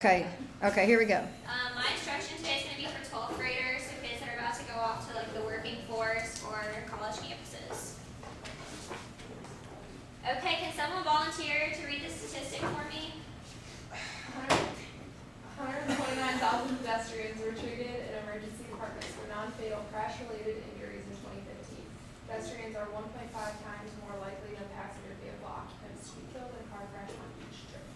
Okay, here we go. My instruction today is going to be for 12th graders, so kids that are about to go off to like the working force or college campuses. Okay, can someone volunteer to read the statistic for me? 129,000 pedestrians were treated in emergency departments for non-fatal crash-related injuries in 2015. Pedestrians are 1.5 times more likely than passenger vehicle occupants to be killed in a car crash on each trip.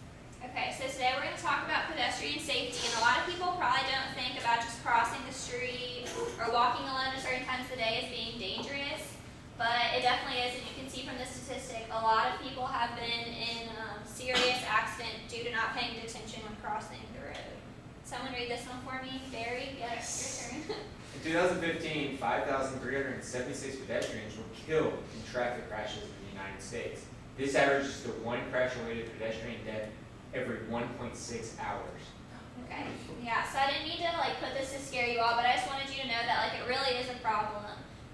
Okay, so today we're going to talk about pedestrian safety, and a lot of people probably don't think about just crossing the street or walking alone at certain times of the day as being dangerous, but it definitely is. As you can see from the statistic, a lot of people have been in serious accident due to not paying attention when crossing the road. Someone read this one for me. Barry, yes, your turn. In 2015, 5,376 pedestrians were killed in traffic crashes in the United States. This averages to one crash-related pedestrian death every 1.6 hours. Okay, yeah, so I didn't need to put this to scare you all, but I just wanted you to know that it really is a problem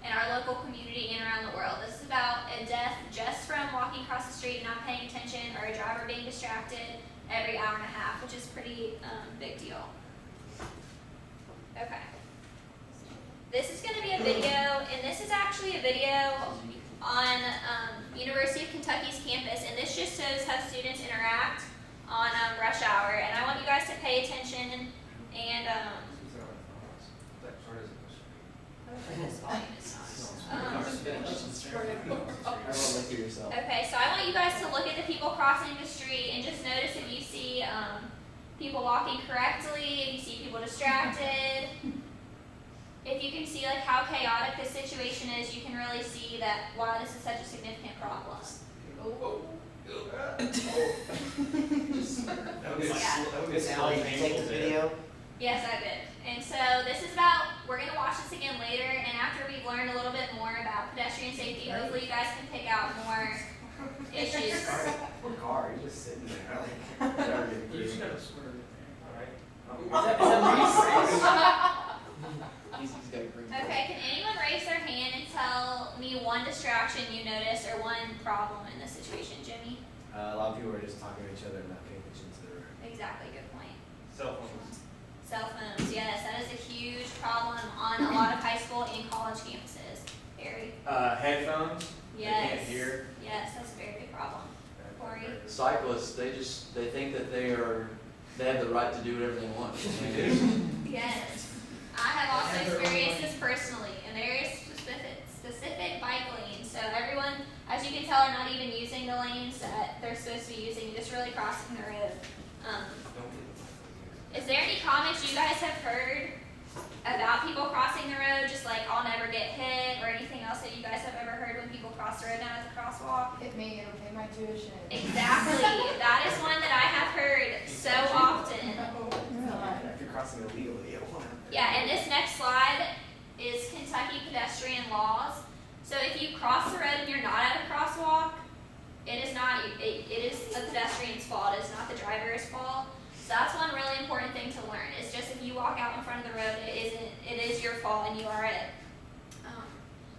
in our local community and around the world. This is about a death just from walking across the street and not paying attention, or a driver being distracted every hour and a half, which is pretty big deal. Okay. This is going to be a video, and this is actually a video on University of Kentucky's campus, and this just shows how students interact on rush hour. And I want you guys to pay attention and okay, so I want you guys to look at the people crossing the street and just notice if you see people walking correctly, if you see people distracted. If you can see how chaotic this situation is, you can really see that why this is such a significant problem. Take the video. Yes, I did. And so this is about, we're going to watch this again later, and after we've learned a little bit more about pedestrian safety, hopefully you guys can pick out more issues. Poor car, he's just sitting there. You just gotta swerve it, He's got a green. Okay, can anyone raise their hand and tell me one distraction you noticed or one problem in this situation? Jimmy? A lot of people are just talking to each other and not paying attention to the road. Exactly, good point. Cell phones. Cell phones, yes, that is a huge problem on a lot of high school and college campuses. Barry? Headphones. Yes. They can't hear. Yes, that's a very big problem. Corey? Cyclists, they think that they have the right to do whatever they want. Yes. I have also experienced this personally, and there is specific bike lanes. So everyone, as you can tell, are not even using the lanes that they're supposed to be using, just really crossing the road. Is there any comments you guys have heard about people crossing the road, just I'll never get hit, or anything else that you guys have ever heard when people cross the road down at the crosswalk? Hit me, it'll pay my tuition. Exactly. That is one that I have heard so often. If you're crossing illegally, it won't happen. Yeah, and this next slide is Kentucky pedestrian laws. So if you cross the road and you're not at a crosswalk, it is the pedestrian's fault. It is not the driver's fault. So that's one really important thing to learn. It's just if you walk out in front of the road, it is your fault, and you are at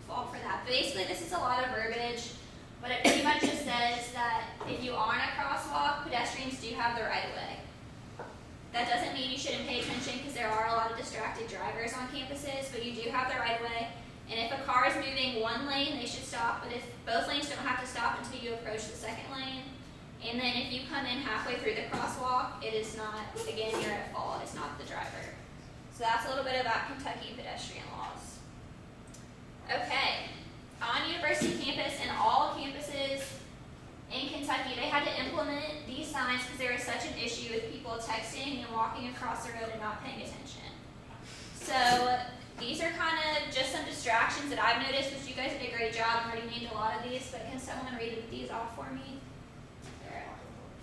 fault for that. Basically, this is a lot of verbiage, but it pretty much just says that if you are in a crosswalk, pedestrians do have the right of way. That doesn't mean you shouldn't pay attention, because there are a lot of distracted drivers on campuses, but you do have the right of way. And if a car is moving one lane, they should stop, but if both lanes don't have to stop until you approach the second lane. And then if you come in halfway through the crosswalk, it is not, again, you're at fault, it's not the driver. So that's a little bit about Kentucky pedestrian laws. Okay, on University campus and all campuses in Kentucky, they had to implement these signs because there is such an issue with people texting and walking across the road and not paying attention. So these are kind of just some distractions that I've noticed, which you guys did a great job and already named a lot of these, but can someone read these off for me?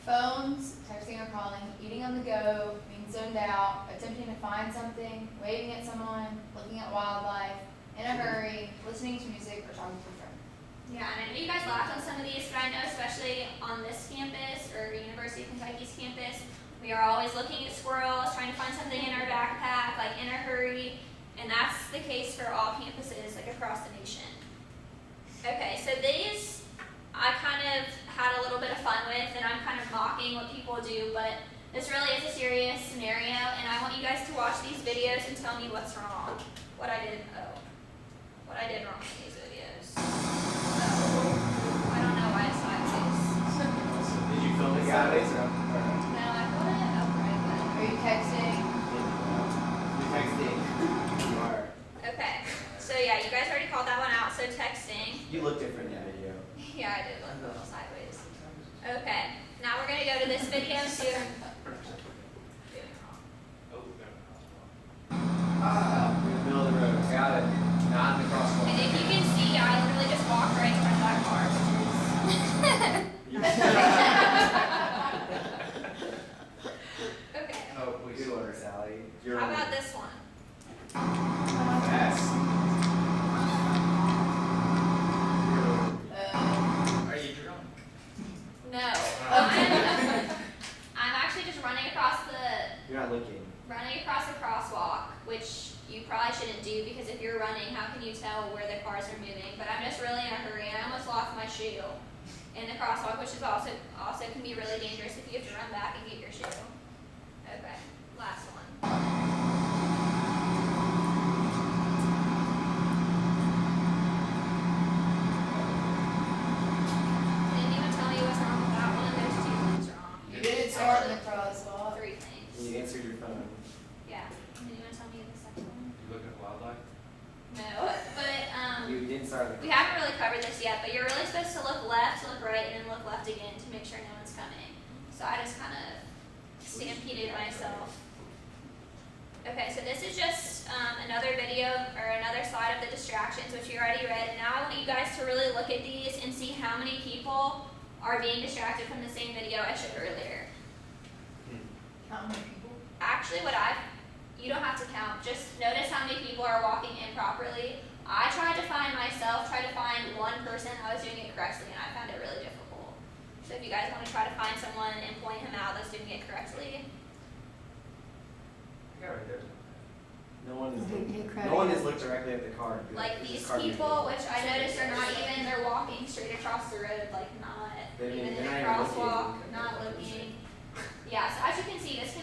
Phones, texting or calling, eating on the go, being zoned out, attempting to find something, waving at someone, looking at wildlife, in a hurry, listening to music, or talking to a friend. Yeah, and I know you guys laughed on some of these, but I know especially on this campus, or University of Kentucky's campus, we are always looking at squirrels, trying to find something in our backpack, in a hurry, and that's the case for all campuses, across the nation. Okay, so these I kind of had a little bit of fun with, and I'm kind of mocking what people do, but This really is a serious scenario, and I want you guys to watch these videos and tell me what's wrong. What I did wrong in these videos. I don't know why it's sideways. Did you film it sideways or? No, I put it upright, Are you texting? You're texting. You are. but. Okay. So yeah, you guys already called that one out, so texting. You look different in the video. Yeah, I did look a little sideways. Okay. Now we're gonna go to this video and see what I'm doing wrong. In the middle of the road. Got it. Not in the crosswalk. And if you can see, I literally just walked right in front of that car. Okay. Oh, please. Good order, Sally. How about this one? Yes. Are you drunk? No. I'm actually just running across You're not looking. a crosswalk, which you probably shouldn't do because if you're running, how can you tell where the cars are moving? But I'm just really in a hurry and I almost lost my shoe in the crosswalk, which is also can be really dangerous if you have to run back and get your shoe. Okay, last one. Can anyone tell me what's wrong with that one? There's 2 things wrong. You didn't start in the crosswalk. 3 things. You answered your phone. Yeah. Can anyone tell me the second one? You looking at wildlife? No, but You didn't start we haven't really covered this yet, but you're really supposed to look left, look right, and then look left again to make sure no one's coming. So I just kind of stampeded myself. Okay, so this is just another video or another slide of the distractions, which you already read. Now I want you guys to really look at these and see how many people are being distracted from the same video I showed earlier. How many people? Actually, you don't have to count, just notice how many people are walking improperly. I tried to find one person I was doing it correctly, and I found it really difficult. So if you guys want to try to find someone and point him out that's doing it correctly. Yeah, right there. No one is He looking. cried No one again. has looked directly at the car. and be Like "Is these this car moving?" people, which I noticed are not even, they're walking straight across the road, like not They're even in not the even crosswalk, looking. not looking. Yeah, so as you can see, this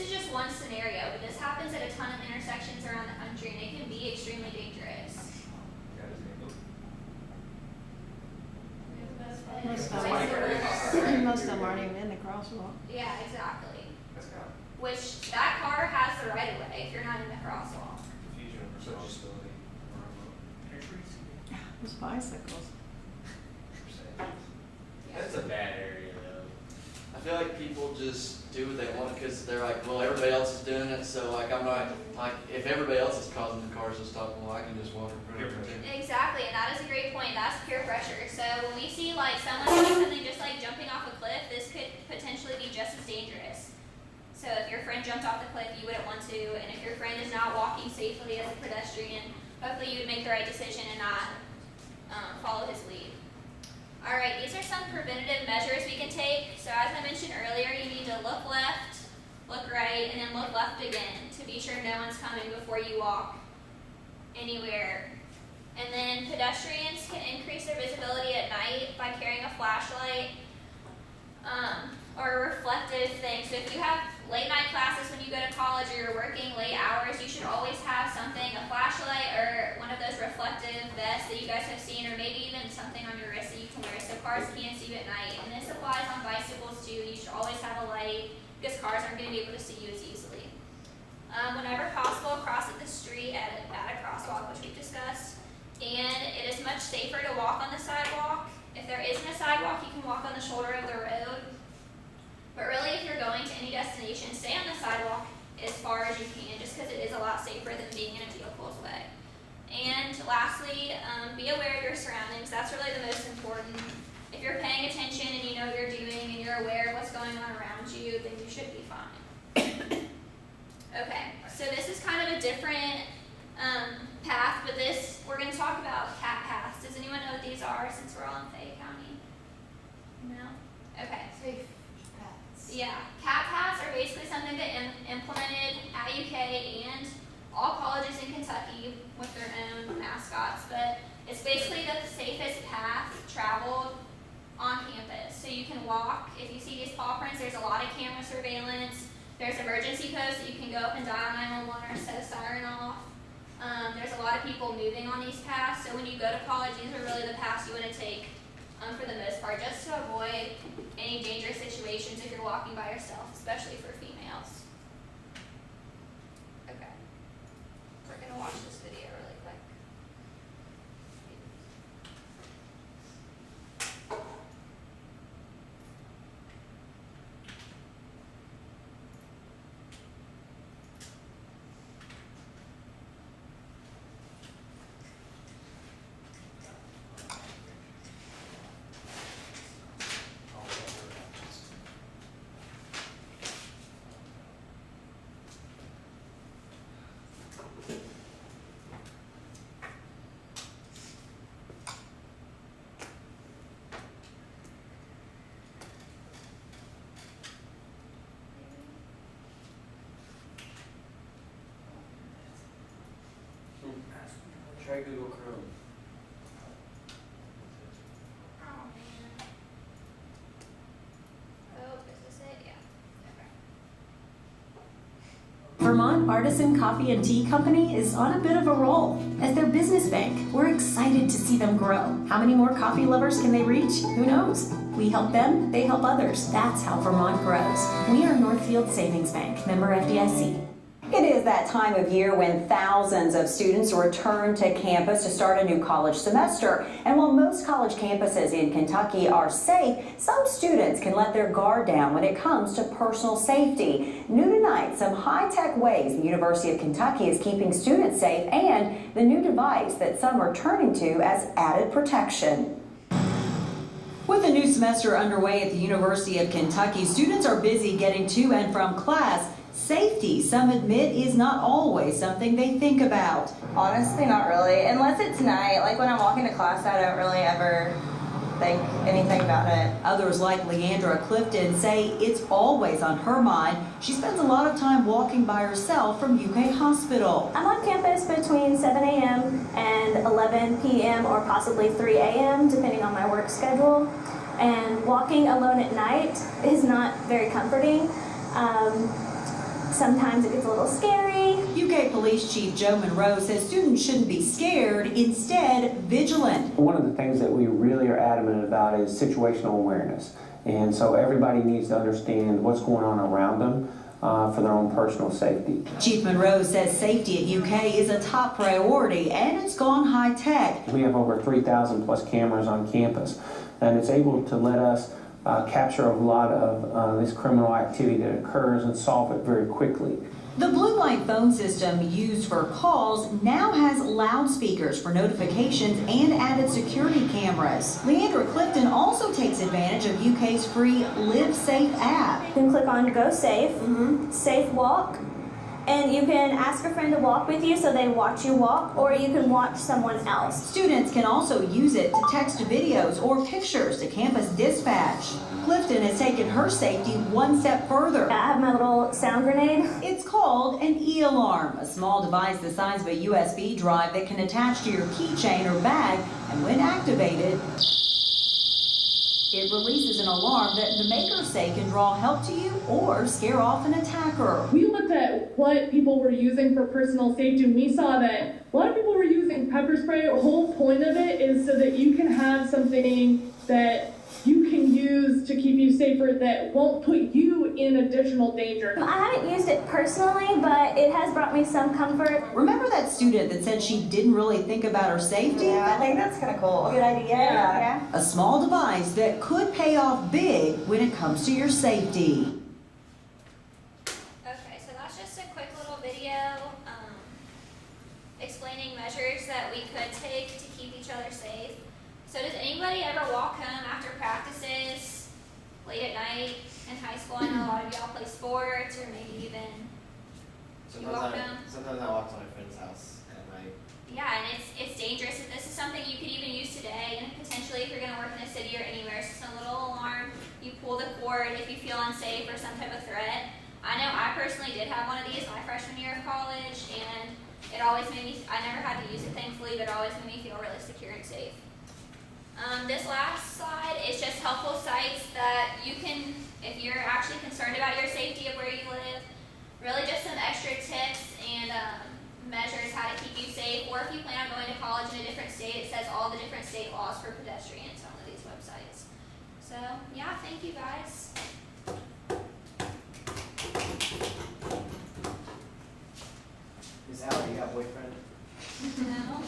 is just one scenario, but this happens at a ton of intersections around the country, and it can be extremely dangerous. Most of Somebody them, already- most of them aren't even in the crosswalk. Yeah, exactly. That's kind of Which that car has the right of way if you're not in the crosswalk. Confusion of responsibility. Those bicycles. That's a bad area though. I feel like people just do what they want because they're like, well, everybody else is doing it, so like I'm not, like, if everybody else is causing the cars to stop, well, I can just walk in front of them too. Exactly, and that is a great point. That's peer pressure. So when we see like someone doing something just like jumping off a cliff, this could potentially be just as dangerous. So if your friend jumped off the cliff, you wouldn't want to, and if your friend is not walking safely as a pedestrian, hopefully you would make the right decision and not follow his lead. Alright, these are some preventative measures we can take. So as I mentioned earlier, you need to look left, look right, and then look left again to be sure no one's coming before you walk anywhere. And then pedestrians can increase their visibility at night by carrying a flashlight or a reflective thing. So if you have late night classes when you go to college or you're working late hours, you should always have something, a flashlight or one of those reflective vests that you guys have seen, or maybe even something on your wrist that you can wear so cars can't see you at night. And this applies on bicycles too. You should always have a light because cars aren't going to be able to see you as easily. Whenever possible, cross at the street at a crosswalk, which we've discussed. And it is much safer to walk on the sidewalk. If there isn't a sidewalk, you can walk on the shoulder of the road. But really, if you're going to any destination, stay on the sidewalk as far as you can, just because it is a lot safer than being in a vehicle's way. And lastly, be aware of your surroundings. That's really the most important. If you're paying attention and you know what you're doing and you're aware of what's going on around you, then you should be fine. Okay, so this is kind of a different path, but we're going to talk about cat paths. Does anyone know what these are since we're all in Fayette County? No? Okay. Safe paths. Yeah, cat paths are basically something that implemented at UK and all colleges in Kentucky with their own mascots, but it's basically the safest path traveled on campus. So you can walk, if you see these paw prints, there's a lot of camera surveillance. There's emergency posts that you can go up and dial 911 or set a siren off. There's a lot of people moving on these paths, so when you go to college, these are really the paths you want to take for the most part, just to avoid any dangerous situations if you're walking by yourself, especially for females. Okay, we're going to watch this video really quick. Try Google Chrome. Oh man. Oh, is this it? Yeah. Okay. Vermont Artisan Coffee and Tea Company is on a bit of a roll. As their business bank, we're excited to see them grow. How many more coffee lovers can they reach? Who knows? We help them, they help others. That's how Vermont grows. We are Northfield Savings Bank, member FDIC. It is that time of year when thousands of students return to campus to start a new college semester. And while most college campuses in Kentucky are safe, some students can let their guard down when it comes to personal safety. New tonight, some high-tech ways the University of Kentucky is keeping students safe and the new device that some are turning to as added protection. With a new semester underway at the University of Kentucky, students are busy getting to and from class. Safety, some admit, is not always something they think about. Honestly, not really. Unless it's night. Like when I'm walking to class, I don't really ever think anything about it. Others, like Leandra Clifton, say it's always on her mind. She spends a lot of time walking by herself from UK Hospital. I'm on campus between 7 a.m. and 11 p.m. or possibly 3 a.m. depending on my work schedule. And walking alone at night is not very comforting. Sometimes it gets a little scary. UK Police Chief Joe Monroe says students shouldn't be scared, instead vigilant. One of the things that we really are adamant about is situational awareness. And so everybody needs to understand what's going on around them for their own personal safety. Chief Monroe says safety at UK is a top priority and it's gone high tech. We have over 3,000 plus cameras on campus, and it's able to let us capture a lot of this criminal activity that occurs and solve it very quickly. The blue light phone system used for calls now has loudspeakers for notifications and added security cameras. Leandra Clifton also takes advantage of UK's free Live Safe app. You can click on Go Safe, Safe Walk, and you can ask a friend to walk with you so they watch you walk, or you can watch someone else. Students can also use it to text videos or pictures to campus dispatch. Clifton has taken her safety one step further. I have my little sound grenade. It's called an e-alarm, a small device the size of a USB drive that can attach to your keychain or bag, and when activated, it releases an alarm that the makers say can draw help to you or scare off an attacker. We looked at what people were using for personal safety, and we saw that a lot of people were using pepper spray. The whole point of it is so that you can have something that you can use to keep you safer that won't put you in additional danger. I haven't used it personally, but it has brought me some comfort. Remember that student that said she didn't really think about her safety? Yeah, I think that's kind of cool. Good idea. Yeah. A small device that could pay off big when it comes to your safety. Okay, so that's just a quick little video explaining measures that we could take to keep each other safe. So does anybody ever walk home after practices late at night in high school? I know a lot of y'all play sports or maybe even you walk home. Sometimes I walk to my friend's house at night. Yeah, and it's dangerous. This is something you could even use today, and potentially if you're going to work in a city or anywhere, it's just a little alarm. You pull the cord if you feel unsafe or some type of threat. I know I personally did have one of these my freshman year of college, and it always made me, I never had to use it thankfully, but it always made me feel really secure and safe. This last slide is just helpful sites that you can, if you're actually concerned about your safety of where you live, really just some extra tips and measures how to keep you safe, or if you plan on going to college in a different state, it says all the different state laws for pedestrians on one of these websites. So yeah, thank you guys. Is Allie, you got a boyfriend? No.